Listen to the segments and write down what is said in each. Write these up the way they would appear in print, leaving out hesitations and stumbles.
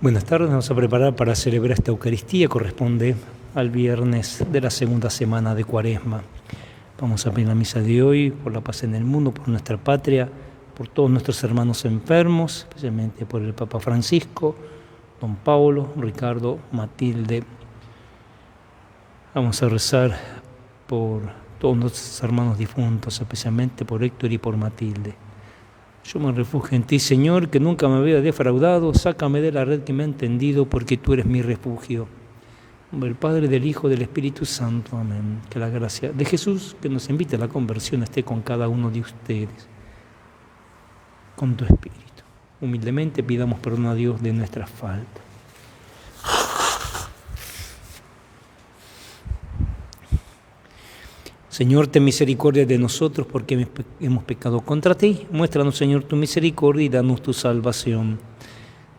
Buenas tardes, nos vamos a preparar para celebrar esta Eucaristía, corresponde al viernes de la segunda semana de Cuaresma. Vamos a pedir la misa de hoy por la paz en el mundo, por nuestra patria, por todos nuestros hermanos enfermos, especialmente por el Papa Francisco, Don Paulo, Ricardo, Matilde. Vamos a rezar por todos nuestros hermanos difuntos, especialmente por Héctor y por Matilde. Yo me refugio en ti, Señor, que nunca me había defraudado, sácame de la red que me ha entendido, porque tú eres mi refugio. Del Padre, del Hijo, del Espíritu Santo. Amén. Que la gracia de Jesús, que nos invita a la conversión, esté con cada uno de ustedes, con tu Espíritu. Humildemente pidamos perdón a Dios de nuestras faltas. Señor, ten misericordia de nosotros porque hemos pecado contra ti. Muéstranos, Señor, tu misericordia y danos tu salvación.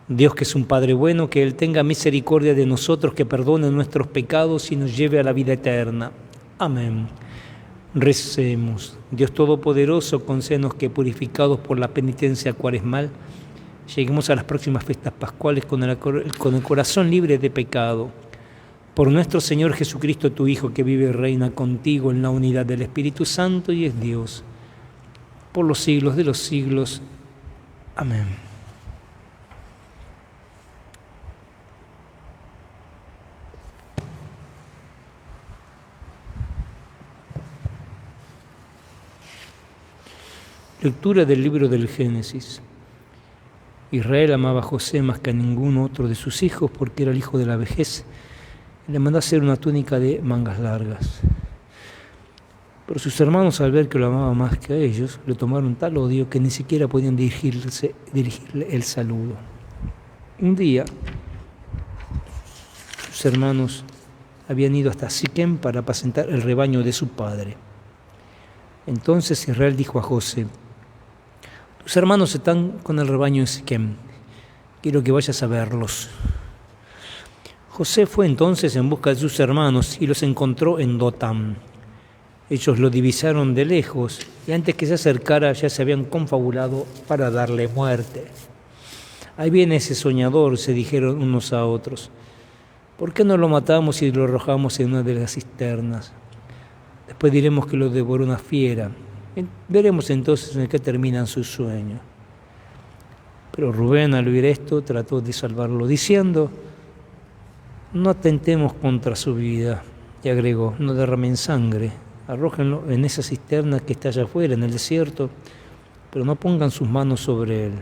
Dios, que es un Padre bueno, que Él tenga misericordia de nosotros, que perdone nuestros pecados y nos lleve a la vida eterna. Amén. Recemos. Dios Todopoderoso, concédenos que, purificados por la penitencia cuaresmal, lleguemos a las próximas fiestas pascuales con el corazón libre de pecado. Por nuestro Señor Jesucristo, tu Hijo, que vive y reina contigo en la unidad del Espíritu Santo y es Dios, por los siglos de los siglos. Amén. Lectura del libro del Génesis. Israel amaba a José más que a ningún otro de sus hijos porque era el hijo de la vejez. Le mandó a hacer una túnica de mangas largas. Pero sus hermanos, al ver que lo amaba más que a ellos, le tomaron tal odio que ni siquiera podían dirigirle el saludo. Un día, sus hermanos habían ido hasta Siquem para apacentar el rebaño de su padre. Entonces Israel dijo a José: tus hermanos están con el rebaño en Siquem, quiero que vayas a verlos. José fue entonces en busca de sus hermanos y los encontró en Dotán. Ellos lo divisaron de lejos y antes que se acercara ya se habían confabulado para darle muerte. Ahí viene ese soñador, se dijeron unos a otros. ¿Por qué no lo matamos y lo arrojamos en una de las cisternas? Después diremos que lo devoró una fiera. Veremos entonces en qué terminan sus sueños. Pero Rubén, al oír esto, trató de salvarlo diciendo: no atentemos contra su vida. Y agregó: no derramen sangre, arrójenlo en esa cisterna que está allá afuera, en el desierto, pero no pongan sus manos sobre él.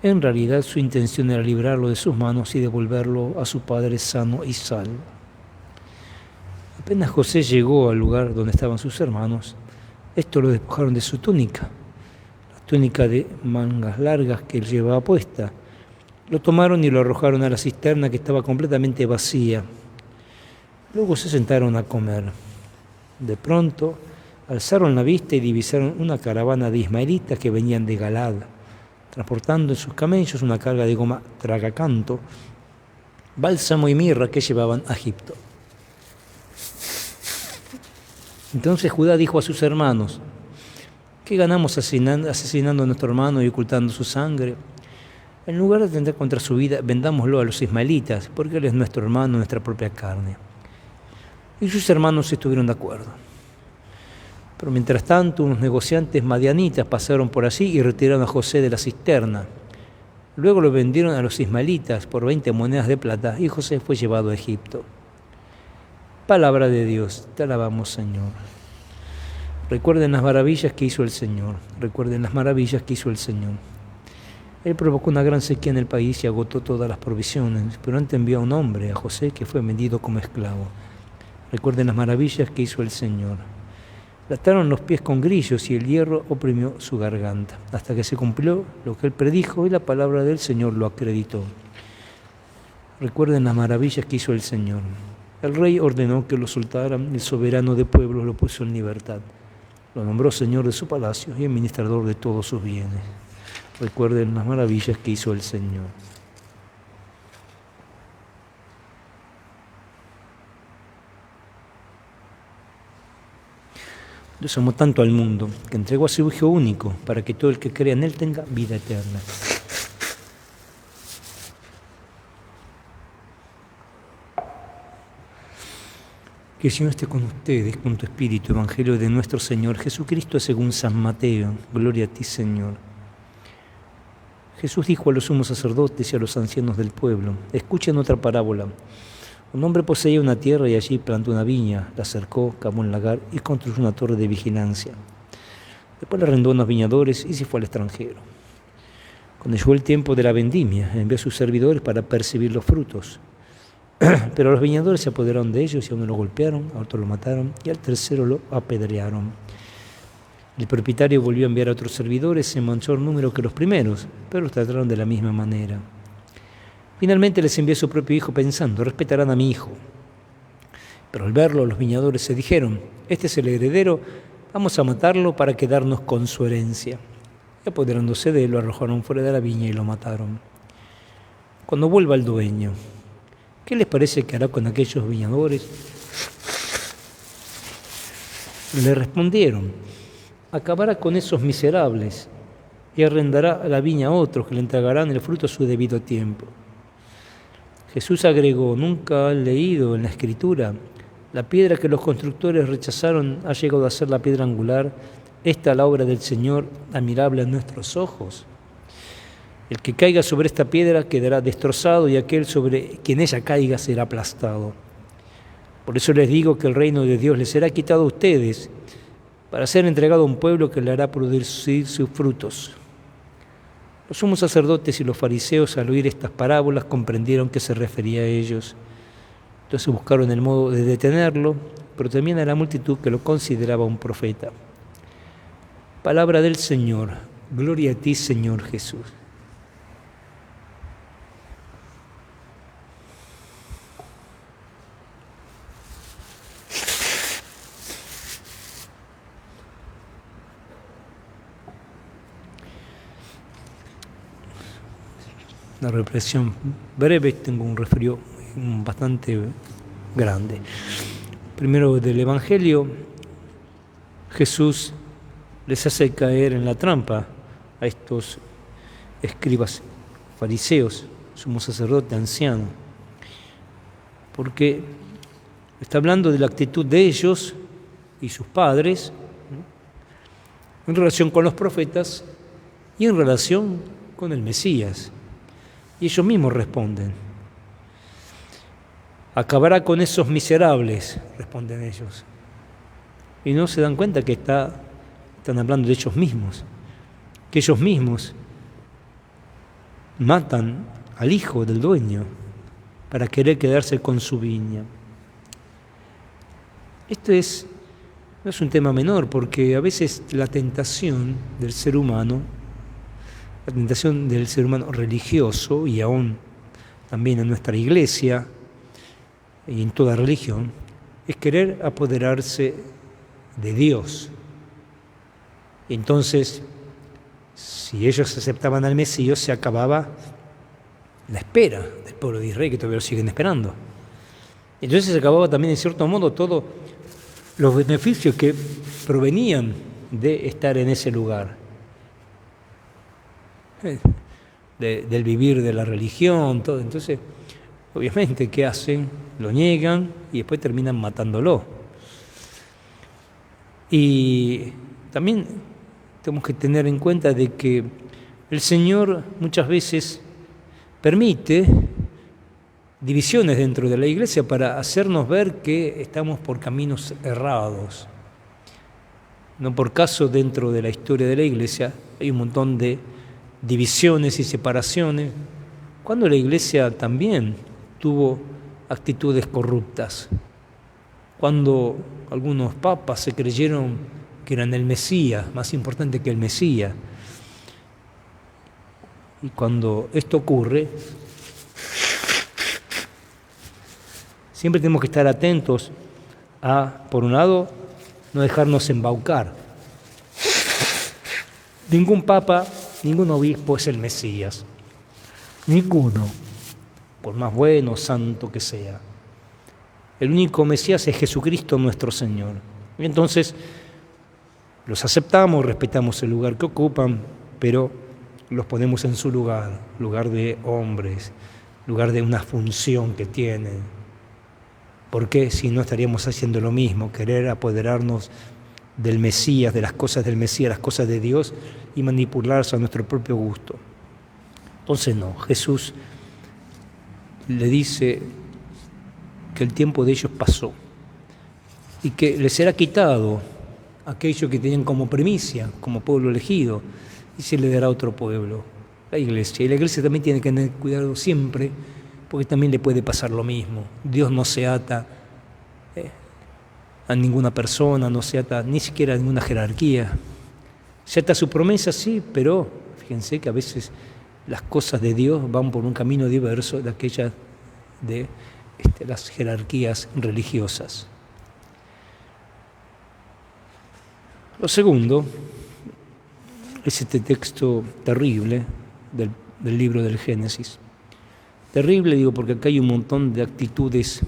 En realidad su intención era librarlo de sus manos y devolverlo a su padre sano y salvo. Apenas José llegó al lugar donde estaban sus hermanos, estos lo despojaron de su túnica, la túnica de mangas largas que él llevaba puesta. Lo tomaron y lo arrojaron a la cisterna que estaba completamente vacía. Luego se sentaron a comer. De pronto, alzaron la vista y divisaron una caravana de ismaelitas que venían de Galad, transportando en sus camellos una carga de goma tragacanto, bálsamo y mirra que llevaban a Egipto. Entonces Judá dijo a sus hermanos: ¿qué ganamos asesinando a nuestro hermano y ocultando su sangre? En lugar de atentar contra su vida, vendámoslo a los ismaelitas, porque él es nuestro hermano, nuestra propia carne. Y sus hermanos estuvieron de acuerdo. Pero mientras tanto, unos negociantes madianitas pasaron por allí y retiraron a José de la cisterna. Luego lo vendieron a los ismaelitas por 20 monedas de plata y José fue llevado a Egipto. Palabra de Dios, te alabamos, Señor. Recuerden las maravillas que hizo el Señor. Recuerden las maravillas que hizo el Señor. Él provocó una gran sequía en el país y agotó todas las provisiones, pero antes envió a un hombre, a José, que fue vendido como esclavo. Recuerden las maravillas que hizo el Señor. Le ataron los pies con grillos y el hierro oprimió su garganta, hasta que se cumplió lo que él predijo y la palabra del Señor lo acreditó. Recuerden las maravillas que hizo el Señor. El rey ordenó que lo soltaran, el soberano de pueblos lo puso en libertad. Lo nombró señor de su palacio y administrador de todos sus bienes. Recuerden las maravillas que hizo el Señor. Dios amó tanto al mundo que entregó a su Hijo único para que todo el que crea en Él tenga vida eterna. Que el Señor esté con ustedes, con tu espíritu. Evangelio de nuestro Señor Jesucristo según San Mateo. Gloria a ti, Señor. Jesús dijo a los sumos sacerdotes y a los ancianos del pueblo: escuchen otra parábola. Un hombre poseía una tierra y allí plantó una viña, la cercó, cavó un lagar y construyó una torre de vigilancia. Después le arrendó a unos viñadores y se fue al extranjero. Cuando llegó el tiempo de la vendimia, envió a sus servidores para percibir los frutos. Pero los viñadores se apoderaron de ellos y a uno lo golpearon, a otro lo mataron y al tercero lo apedrearon. El propietario volvió a enviar a otros servidores en mayor número que los primeros, pero los trataron de la misma manera. Finalmente les envió a su propio hijo pensando: respetarán a mi hijo. Pero al verlo, los viñadores se dijeron: este es el heredero, vamos a matarlo para quedarnos con su herencia. Y apoderándose de él, lo arrojaron fuera de la viña y lo mataron. Cuando vuelva el dueño, ¿qué les parece que hará con aquellos viñadores? Le respondieron: acabará con esos miserables y arrendará la viña a otros que le entregarán el fruto a su debido tiempo. Jesús agregó: ¿nunca han leído en la Escritura? La piedra que los constructores rechazaron ha llegado a ser la piedra angular. Esta es la obra del Señor, admirable a nuestros ojos. El que caiga sobre esta piedra quedará destrozado y aquel sobre quien ella caiga será aplastado. Por eso les digo que el reino de Dios les será quitado a ustedes para ser entregado a un pueblo que le hará producir sus frutos. Los sumos sacerdotes y los fariseos, al oír estas parábolas, comprendieron que se refería a ellos. Entonces buscaron el modo de detenerlo, pero también a la multitud que lo consideraba un profeta. Palabra del Señor. Gloria a ti, Señor Jesús. Una reflexión breve, tengo un resfrío bastante grande. Primero del Evangelio, Jesús les hace caer en la trampa a estos escribas fariseos, sumos sacerdotes, ancianos, porque está hablando de la actitud de ellos y sus padres, ¿no?, en relación con los profetas y en relación con el Mesías. Y ellos mismos responden: acabará con esos miserables, responden ellos. Y no se dan cuenta que están hablando de ellos mismos, que ellos mismos matan al hijo del dueño para querer quedarse con su viña. Esto no es un tema menor, porque a veces la tentación del ser humano, la tentación del ser humano religioso, y aún también en nuestra iglesia y en toda religión, es querer apoderarse de Dios. Entonces, si ellos aceptaban al Mesías, se acababa la espera del pueblo de Israel, que todavía lo siguen esperando. Entonces se acababa también, en cierto modo, todos los beneficios que provenían de estar en ese lugar, del vivir de la religión, todo. Entonces, obviamente, ¿qué hacen? Lo niegan y después terminan matándolo. Y también tenemos que tener en cuenta de que el Señor muchas veces permite divisiones dentro de la iglesia para hacernos ver que estamos por caminos errados. No por caso, dentro de la historia de la iglesia hay un montón de divisiones y separaciones, cuando la iglesia también tuvo actitudes corruptas, cuando algunos papas se creyeron que eran el Mesías, más importante que el Mesías. Y cuando esto ocurre, siempre tenemos que estar atentos a, por un lado, no dejarnos embaucar. Ningún papa, ningún obispo es el Mesías. Ninguno, por más bueno o santo que sea. El único Mesías es Jesucristo nuestro Señor. Y entonces los aceptamos, respetamos el lugar que ocupan, pero los ponemos en su lugar de hombres, lugar de una función que tienen. ¿Por qué? Si no estaríamos haciendo lo mismo, querer apoderarnos del Mesías, de las cosas del Mesías, las cosas de Dios, y manipularse a nuestro propio gusto. Entonces no, Jesús le dice que el tiempo de ellos pasó y que les será quitado aquello que tenían como primicia, como pueblo elegido, y se le dará a otro pueblo, la iglesia. Y la iglesia también tiene que tener cuidado siempre, porque también le puede pasar lo mismo. Dios no se ata a ninguna persona, no se ata ni siquiera a ninguna jerarquía. Se ata a su promesa, sí, pero fíjense que a veces las cosas de Dios van por un camino diverso de aquellas de las jerarquías religiosas. Lo segundo es este texto terrible del libro del Génesis. Terrible, digo, porque acá hay un montón de actitudes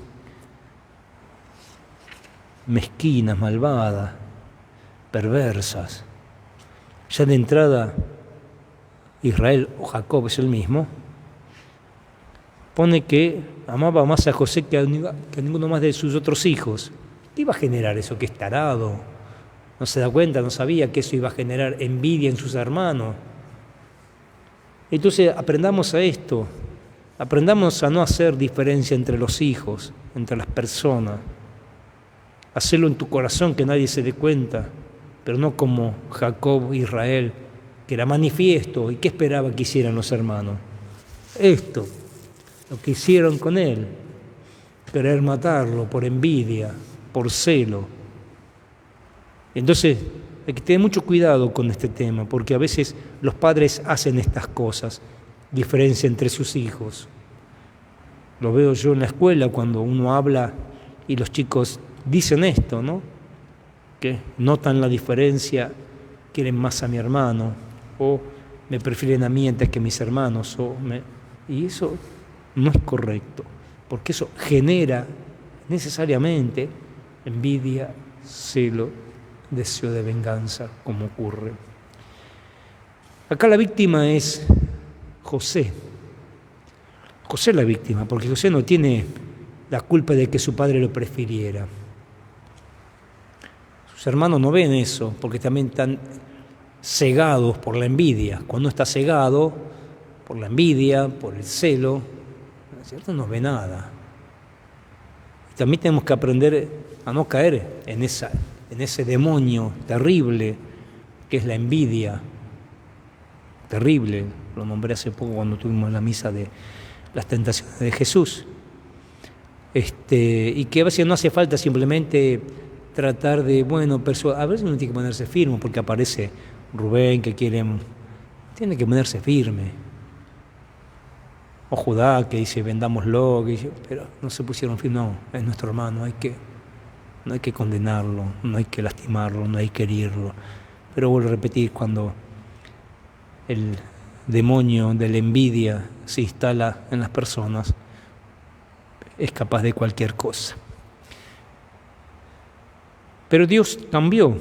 mezquinas, malvadas, perversas. Ya de entrada, Israel o Jacob es el mismo, pone que amaba más a José que a ninguno más de sus otros hijos. ¿Qué iba a generar eso? Que es tarado. No se da cuenta, no sabía que eso iba a generar envidia en sus hermanos. Entonces aprendamos a esto, aprendamos a no hacer diferencia entre los hijos, entre las personas. Hacerlo en tu corazón, que nadie se dé cuenta, pero no como Jacob, Israel, que era manifiesto. ¿Y qué esperaba que hicieran los hermanos? Esto, lo que hicieron con él, querer matarlo por envidia, por celo. Entonces hay que tener mucho cuidado con este tema, porque a veces los padres hacen estas cosas, diferencia entre sus hijos. Lo veo yo en la escuela cuando uno habla y los chicos dicen esto, ¿no? Que notan la diferencia, quieren más a mi hermano, o me prefieren a mí antes que mis hermanos, y eso no es correcto, porque eso genera necesariamente envidia, celo, deseo de venganza, como ocurre. Acá la víctima es José. José es la víctima, porque José no tiene la culpa de que su padre lo prefiriera. Sus hermanos no ven eso, porque también están cegados por la envidia. Cuando está cegado por la envidia, por el celo, ¿cierto? No ve nada. Y también tenemos que aprender a no caer en ese demonio terrible que es la envidia. Terrible, lo nombré hace poco cuando tuvimos la misa de las tentaciones de Jesús. Y que a veces no hace falta simplemente tratar de, a veces uno tiene que ponerse firme, porque aparece Rubén que tiene que ponerse firme. O Judá que dice vendámoslo, pero no se pusieron firme. No, es nuestro hermano, no hay que condenarlo, no hay que lastimarlo, no hay que herirlo. Pero vuelvo a repetir, cuando el demonio de la envidia se instala en las personas, es capaz de cualquier cosa. Pero Dios cambió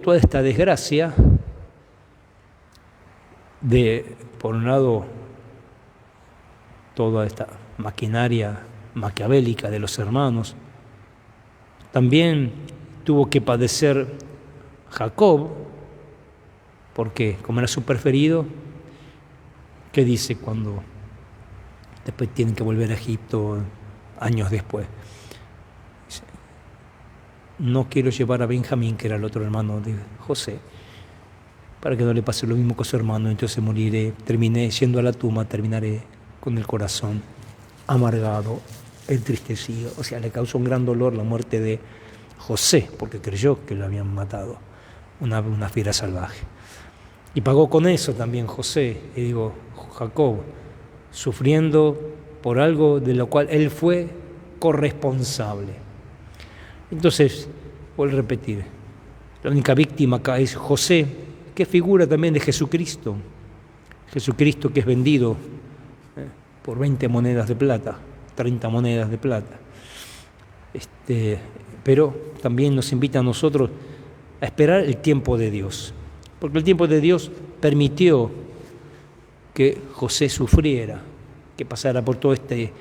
toda esta desgracia por un lado, toda esta maquinaria maquiavélica de los hermanos. También tuvo que padecer Jacob, porque como era su preferido, ¿qué dice cuando después tienen que volver a Egipto años después? Dice, no quiero llevar a Benjamín, que era el otro hermano de José, para que no le pase lo mismo que a su hermano, entonces moriré, terminé yendo a la tumba, terminaré con el corazón amargado, entristecido. O sea, le causó un gran dolor la muerte de José, porque creyó que lo habían matado, una fiera salvaje. Y pagó con eso también José, Jacob, sufriendo por algo de lo cual él fue corresponsable. Entonces, vuelvo a repetir, la única víctima acá es José, que figura también de Jesucristo. Jesucristo que es vendido por 20 monedas de plata, 30 monedas de plata. Pero también nos invita a nosotros a esperar el tiempo de Dios, porque el tiempo de Dios permitió que José sufriera, que pasara por todo este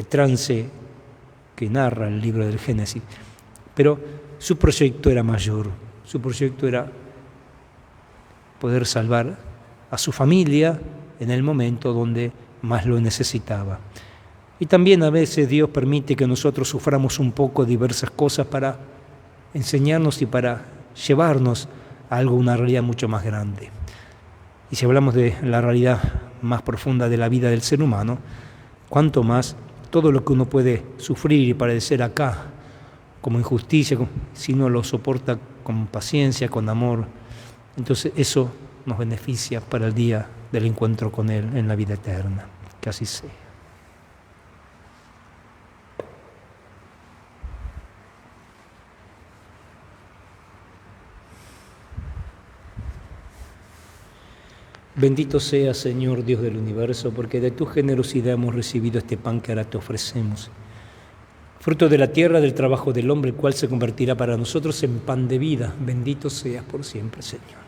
trance que narra el libro del Génesis. Pero su proyecto era mayor, su proyecto era poder salvar a su familia en el momento donde más lo necesitaba. Y también a veces Dios permite que nosotros suframos un poco diversas cosas para enseñarnos y para llevarnos a algo, una realidad mucho más grande. Y si hablamos de la realidad más profunda de la vida del ser humano, cuanto más todo lo que uno puede sufrir y padecer acá como injusticia, si uno lo soporta con paciencia, con amor, entonces eso nos beneficia para el día del encuentro con Él en la vida eterna. Que así sea. Bendito sea, Señor Dios del universo, porque de tu generosidad hemos recibido este pan que ahora te ofrecemos. Fruto de la tierra, del trabajo del hombre, el cual se convertirá para nosotros en pan de vida. Bendito seas por siempre, Señor.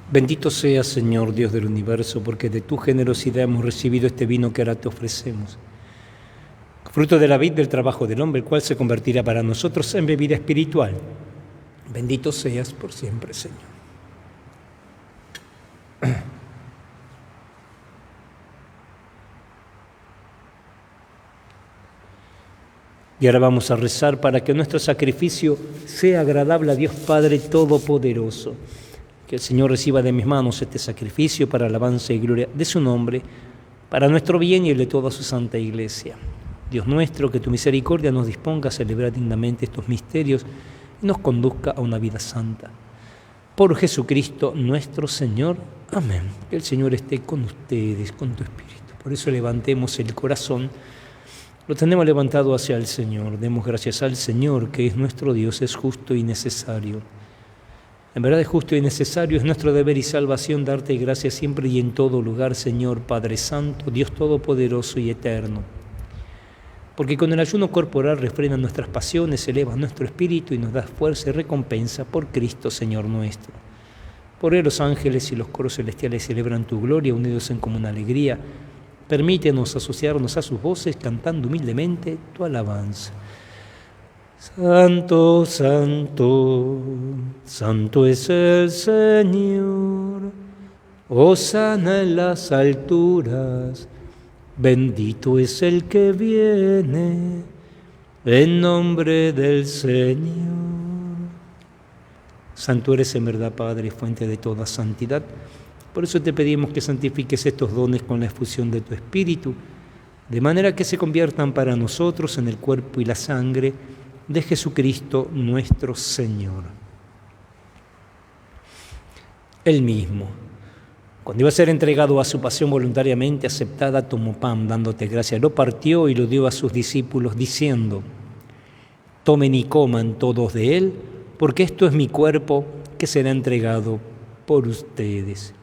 Bendito seas, Señor Dios del universo, porque de tu generosidad hemos recibido este vino que ahora te ofrecemos. Fruto de la vid del trabajo del hombre, el cual se convertirá para nosotros en bebida espiritual. Bendito seas por siempre, Señor. Y ahora vamos a rezar para que nuestro sacrificio sea agradable a Dios Padre Todopoderoso. Que el Señor reciba de mis manos este sacrificio para alabanza y gloria de su nombre, para nuestro bien y el de toda su santa Iglesia. Dios nuestro, que tu misericordia nos disponga a celebrar dignamente estos misterios y nos conduzca a una vida santa. Por Jesucristo nuestro Señor. Amén. Que el Señor esté con ustedes, con tu espíritu. Por eso levantemos el corazón. Lo tenemos levantado hacia el Señor. Demos gracias al Señor, que es nuestro Dios, es justo y necesario. En verdad es justo y necesario, es nuestro deber y salvación darte gracias siempre y en todo lugar, Señor Padre Santo, Dios Todopoderoso y Eterno. Porque con el ayuno corporal refrena nuestras pasiones, eleva nuestro espíritu y nos da fuerza y recompensa por Cristo, Señor nuestro. Por él los ángeles y los coros celestiales celebran tu gloria, unidos en común alegría. Permítenos asociarnos a sus voces, cantando humildemente tu alabanza. Santo, santo, santo es el Señor, hosana en las alturas, bendito es el que viene en nombre del Señor. Santo eres en verdad, Padre, fuente de toda santidad. Por eso te pedimos que santifiques estos dones con la efusión de tu Espíritu, de manera que se conviertan para nosotros en el cuerpo y la sangre de Jesucristo nuestro Señor. Él mismo, cuando iba a ser entregado a su pasión voluntariamente aceptada, tomó pan, dándote gracias, lo partió y lo dio a sus discípulos, diciendo: tomen y coman todos de él, porque esto es mi cuerpo que será entregado por ustedes.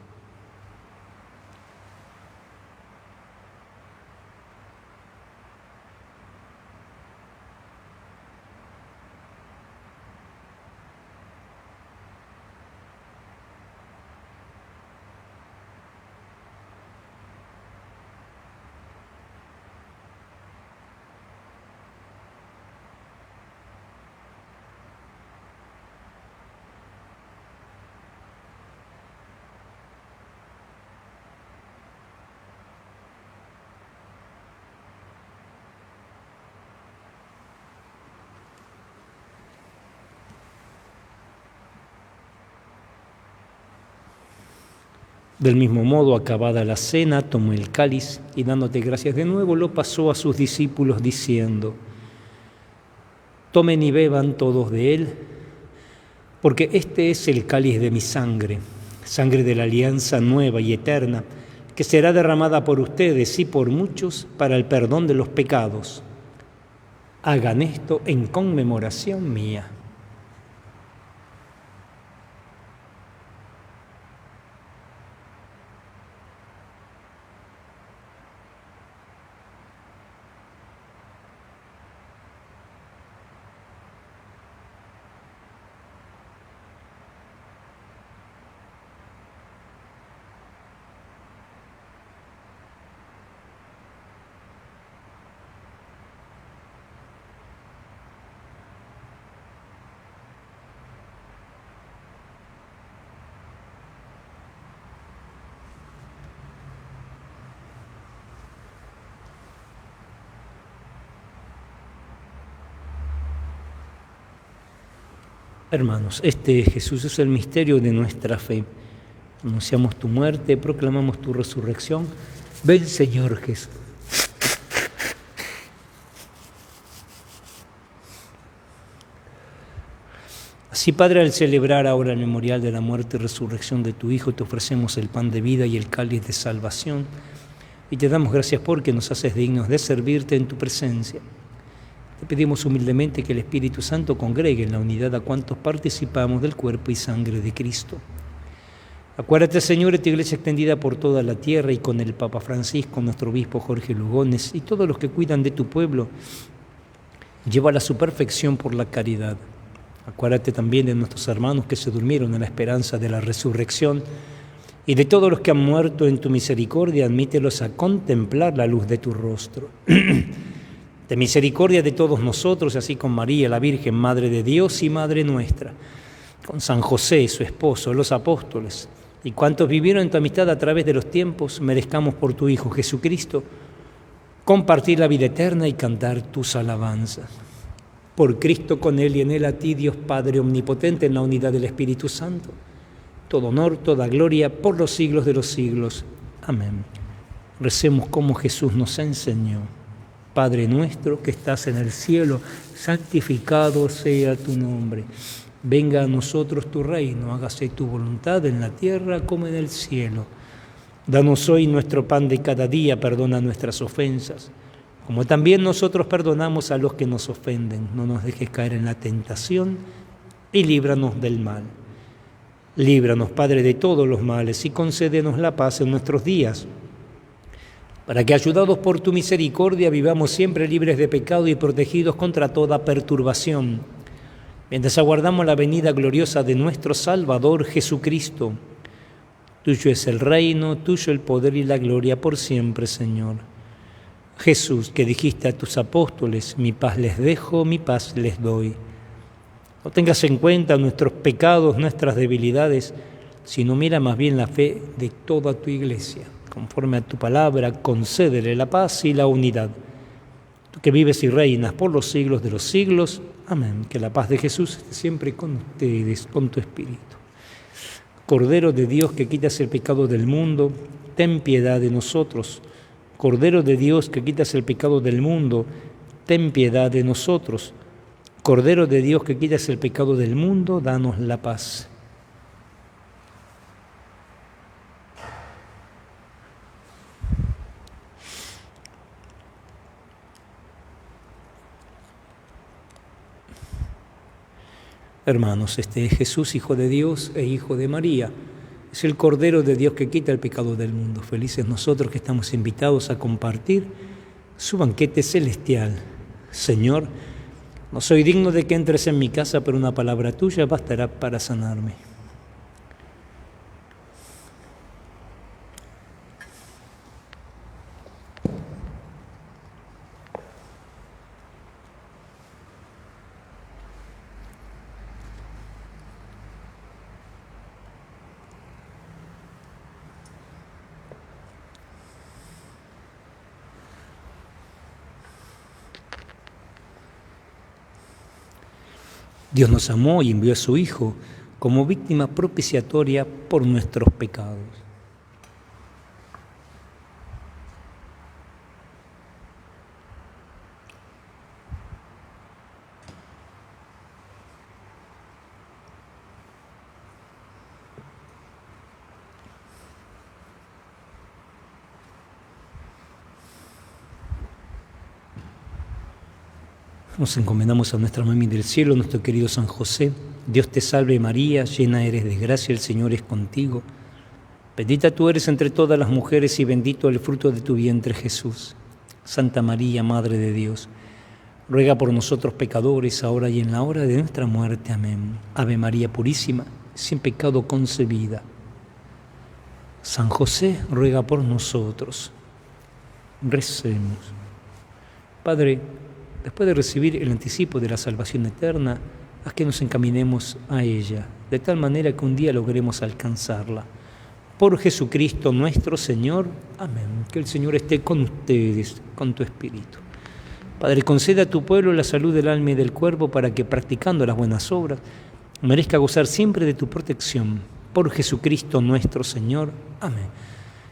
Del mismo modo, acabada la cena, tomó el cáliz y dándote gracias de nuevo, lo pasó a sus discípulos diciendo: tomen y beban todos de él, porque este es el cáliz de mi sangre, sangre de la alianza nueva y eterna, que será derramada por ustedes y por muchos para el perdón de los pecados. Hagan esto en conmemoración mía. Hermanos, este Jesús es el misterio de nuestra fe. Anunciamos tu muerte, proclamamos tu resurrección. Ven, Señor Jesús. Así, Padre, al celebrar ahora el memorial de la muerte y resurrección de tu Hijo, te ofrecemos el pan de vida y el cáliz de salvación, y te damos gracias porque nos haces dignos de servirte en tu presencia. Te pedimos humildemente que el Espíritu Santo congregue en la unidad a cuantos participamos del cuerpo y sangre de Cristo. Acuérdate, Señor, de tu iglesia extendida por toda la tierra y con el Papa Francisco, nuestro obispo Jorge Lugones y todos los que cuidan de tu pueblo. Llévala a su perfección por la caridad. Acuérdate también de nuestros hermanos que se durmieron en la esperanza de la resurrección y de todos los que han muerto en tu misericordia, admítelos a contemplar la luz de tu rostro. De misericordia de todos nosotros, así con María, la Virgen, Madre de Dios y Madre nuestra, con San José, su esposo, los apóstoles, y cuantos vivieron en tu amistad a través de los tiempos, merezcamos por tu Hijo Jesucristo compartir la vida eterna y cantar tus alabanzas. Por Cristo, con Él y en Él, a ti, Dios Padre omnipotente, en la unidad del Espíritu Santo, todo honor, toda gloria, por los siglos de los siglos. Amén. Recemos como Jesús nos enseñó. Padre nuestro que estás en el cielo, santificado sea tu nombre. Venga a nosotros tu reino, hágase tu voluntad en la tierra como en el cielo. Danos hoy nuestro pan de cada día, perdona nuestras ofensas, como también nosotros perdonamos a los que nos ofenden. No nos dejes caer en la tentación y líbranos del mal. Líbranos, Padre, de todos los males y concédenos la paz en nuestros días, para que, ayudados por tu misericordia, vivamos siempre libres de pecado y protegidos contra toda perturbación, mientras aguardamos la venida gloriosa de nuestro Salvador Jesucristo. Tuyo es el reino, tuyo el poder y la gloria por siempre, Señor. Jesús, que dijiste a tus apóstoles, mi paz les dejo, mi paz les doy. No tengas en cuenta nuestros pecados, nuestras debilidades, sino mira más bien la fe de toda tu iglesia. Conforme a tu palabra, concédele la paz y la unidad. Tú que vives y reinas por los siglos de los siglos. Amén. Que la paz de Jesús esté siempre con ustedes, con tu espíritu. Cordero de Dios, que quitas el pecado del mundo, ten piedad de nosotros. Cordero de Dios, que quitas el pecado del mundo, ten piedad de nosotros. Cordero de Dios, que quitas el pecado del mundo, danos la paz. Hermanos, este es Jesús, Hijo de Dios e Hijo de María. Es el Cordero de Dios que quita el pecado del mundo. Felices nosotros que estamos invitados a compartir su banquete celestial. Señor, no soy digno de que entres en mi casa, pero una palabra tuya bastará para sanarme. Dios nos amó y envió a su Hijo como víctima propiciatoria por nuestros pecados. Nos encomendamos a nuestra Mami del Cielo, nuestro querido San José. Dios te salve María, llena eres de gracia, el Señor es contigo. Bendita tú eres entre todas las mujeres y bendito el fruto de tu vientre Jesús. Santa María, Madre de Dios, ruega por nosotros pecadores, ahora y en la hora de nuestra muerte. Amén. Ave María Purísima, sin pecado concebida. San José, ruega por nosotros. Recemos. Padre, después de recibir el anticipo de la salvación eterna, haz que nos encaminemos a ella, de tal manera que un día logremos alcanzarla. Por Jesucristo nuestro Señor. Amén. Que el Señor esté con ustedes, con tu espíritu. Padre, concede a tu pueblo la salud del alma y del cuerpo, para que, practicando las buenas obras, merezca gozar siempre de tu protección. Por Jesucristo nuestro Señor. Amén.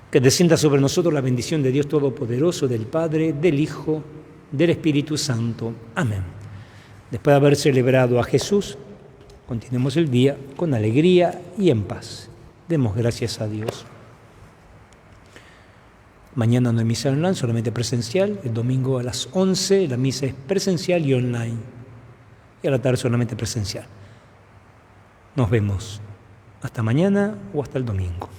Que descienda sobre nosotros la bendición de Dios Todopoderoso, del Padre, del Hijo, del Espíritu Santo. Amén. Después de haber celebrado a Jesús, continuemos el día con alegría y en paz. Demos gracias a Dios. Mañana no hay misa online, solamente presencial. El domingo a las 11 la misa es presencial y online. Y a la tarde solamente presencial. Nos vemos. Hasta mañana o hasta el domingo.